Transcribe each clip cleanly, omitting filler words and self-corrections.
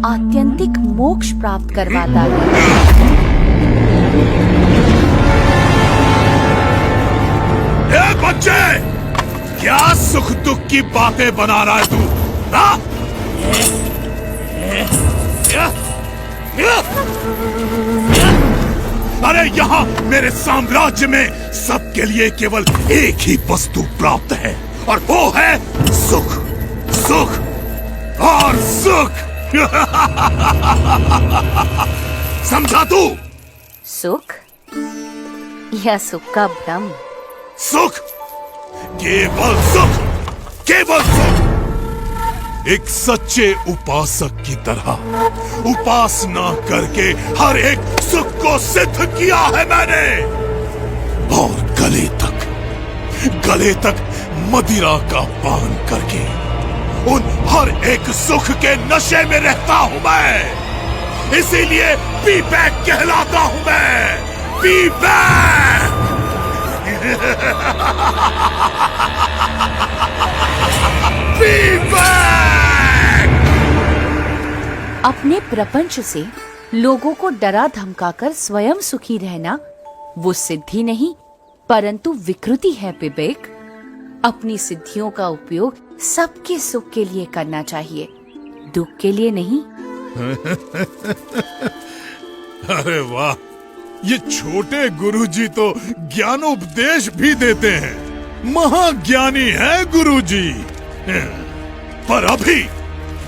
आत्यंतिक मोक्ष प्राप्त करवाता है। ए बच्चे, क्या सुख दुख की बातें बना रहा है तू? हाँ? अरे यहाँ मेरे साम्राज्य में सबके लिए केवल एक ही वस्तु प्राप्त है, और वो है सुख, सुख और सुख। समझा तू? सुख या सुख का भ्रम? सुख, केवल सुख, केवल सुख। एक सच्चे उपासक की तरह उपासना करके हर एक सुख को सिद्ध किया है मैंने, और गले तक मदिरा का पान करके उन हर एक सुख के नशे में रहता हूं मैं। इसीलिए पी बैक कहलाता हूं मैं, पी बैक। P back. अपने प्रपंच से लोगों को डरा धमकाकर स्वयं सुखी रहना वो सिद्धि नहीं परंतु विकृति है विवेक। अपनी सिद्धियों का उपयोग सबके सुख के लिए करना चाहिए, दुख के लिए नहीं। अरे वाह, ये छोटे गुरुजी तो ज्ञानोपदेश भी देते हैं। महाज्ञानी है गुरुजी। पर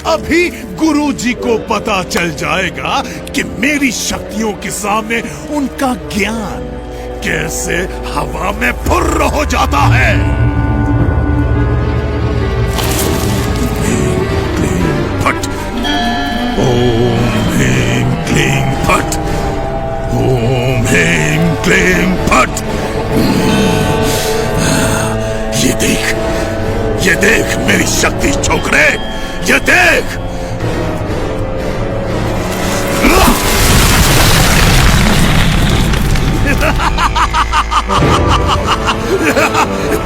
अभी गुरुजी को पता चल जाएगा कि मेरी शक्तियों के सामने उनका ज्ञान कैसे हवा में फुर्र हो जाता है। फट। ओम ह्रीं क्लीं फट। ओम ह्रीं क्लीं फट। ये देख मेरी शक्ति छोकरे, ये देख।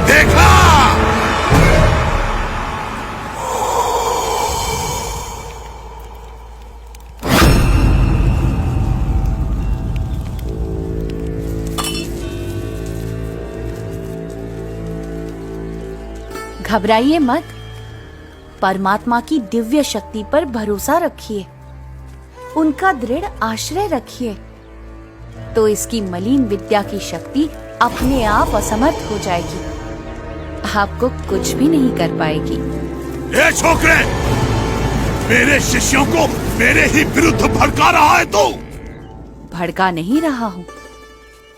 देखा? घबराइए मत, परमात्मा की दिव्य शक्ति पर भरोसा रखिए, उनका दृढ़ आश्रय रखिए, तो इसकी मलिन विद्या की शक्ति अपने आप असमर्थ हो जाएगी, आपको कुछ भी नहीं कर पाएगी। ए छोकरे, मेरे शिष्यों को मेरे ही विरुद्ध भड़का रहा है तू। भड़का नहीं रहा हूँ,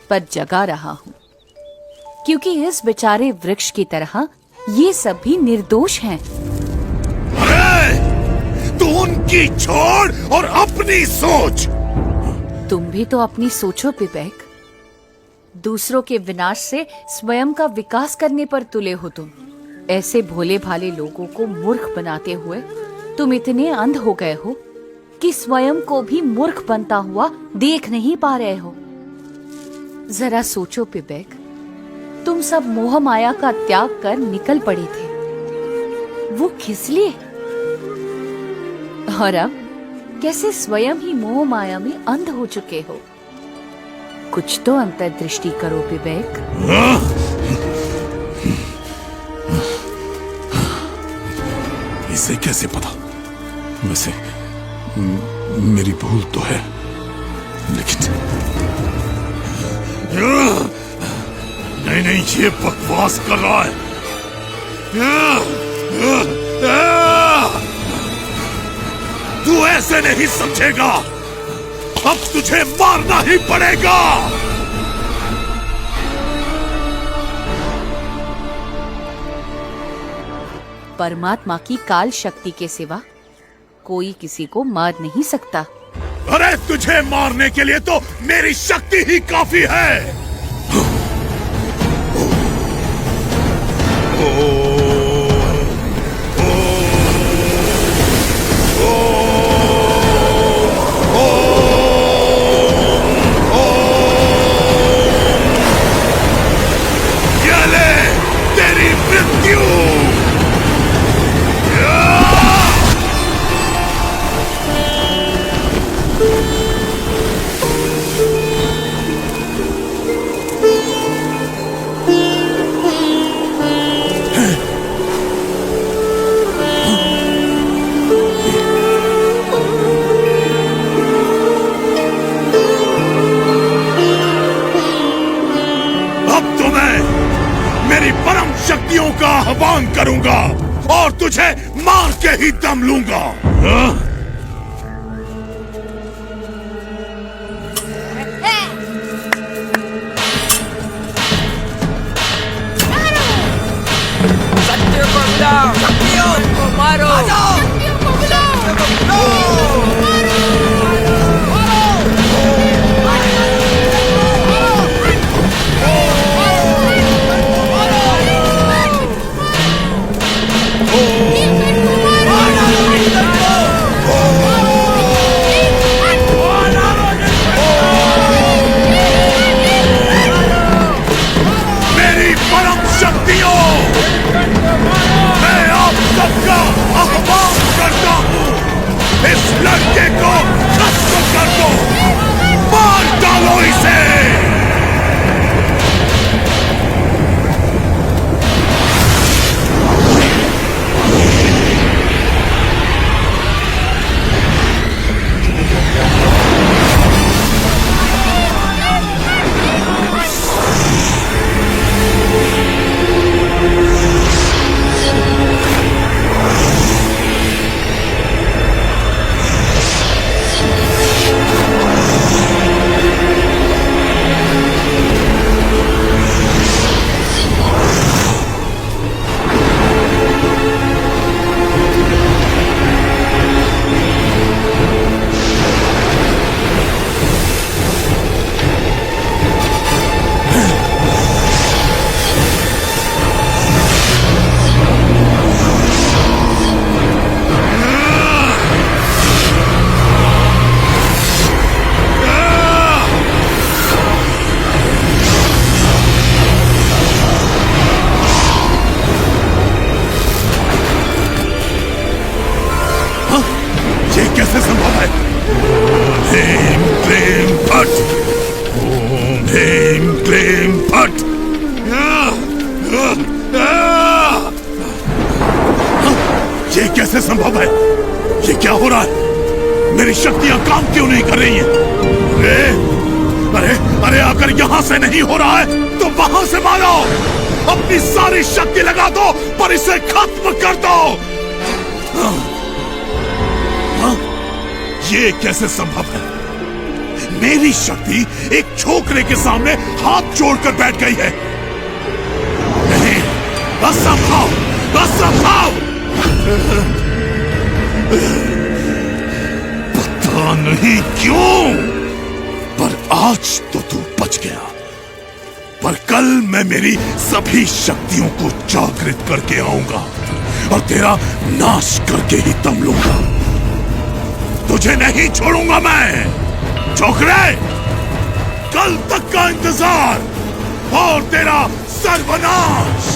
पर जगा रहा हूँ, क्योंकि इस बेचारे वृक्ष की तरह ये सभी निर्दोष हैं। अरे, तू उनकी छोड़ और अपनी सोच। तुम भी तो अपनी सोचो विवेक। दूसरों के विनाश से स्वयं का विकास करने पर तुले हो तुम। ऐसे भोले भाले लोगों को मूर्ख बनाते हुए तुम इतने अंध हो गए हो कि स्वयं को भी मूर्ख बनता हुआ देख नहीं पा रहे हो। जरा सोचो विवेक, तुम सब मोह माया का त्याग कर निकल पड़े थे, वो किस लिए? और अब कैसे स्वयं ही मोह माया में अंध हो चुके हो? कुछ तो अंतर्दृष्टि करो विवेक। इसे कैसे पता? वैसे मेरी भूल तो है, लेकिन नहीं, ये बकवास कर रहा है। तू ऐसे नहीं समझेगा, अब तुझे मारना ही पड़ेगा। परमात्मा की काल शक्ति के सिवा कोई किसी को मार नहीं सकता। अरे, तुझे मारने के लिए तो मेरी शक्ति ही काफी है। करूंगा और तुझे मार के ही दम लूंगा। हाँ? सत्य को मिलाओ, शक्तियों को मारो। मेरी परम शक्तियों, मैं आप सबका आह्वान करता हूँ, इस लड़के को खत्म कर दो, मार डालो इसे। ये कैसे संभव है? ह्रीं क्लीं फट, ओम ह्रीं क्लीं फट। ये कैसे संभव है? ये क्या हो रहा है? मेरी शक्तियां काम क्यों नहीं कर रही हैं? अरे अरे अगर यहां से नहीं हो रहा है तो वहां से मारो, अपनी सारी शक्ति लगा दो पर इसे खत्म कर दो। ये कैसे संभव है? मेरी शक्ति एक छोकरे के सामने हाथ जोड़कर बैठ गई है। नहीं, असंभव, असंभव। पता नहीं क्यों, पर आज तो तू बच गया, पर कल मैं मेरी सभी शक्तियों को जागृत करके आऊंगा और तेरा नाश करके ही दम लूंगा। तुझे नहीं छोड़ूंगा मैं, छोकरे। कल तक का इंतजार और तेरा सर्वनाश।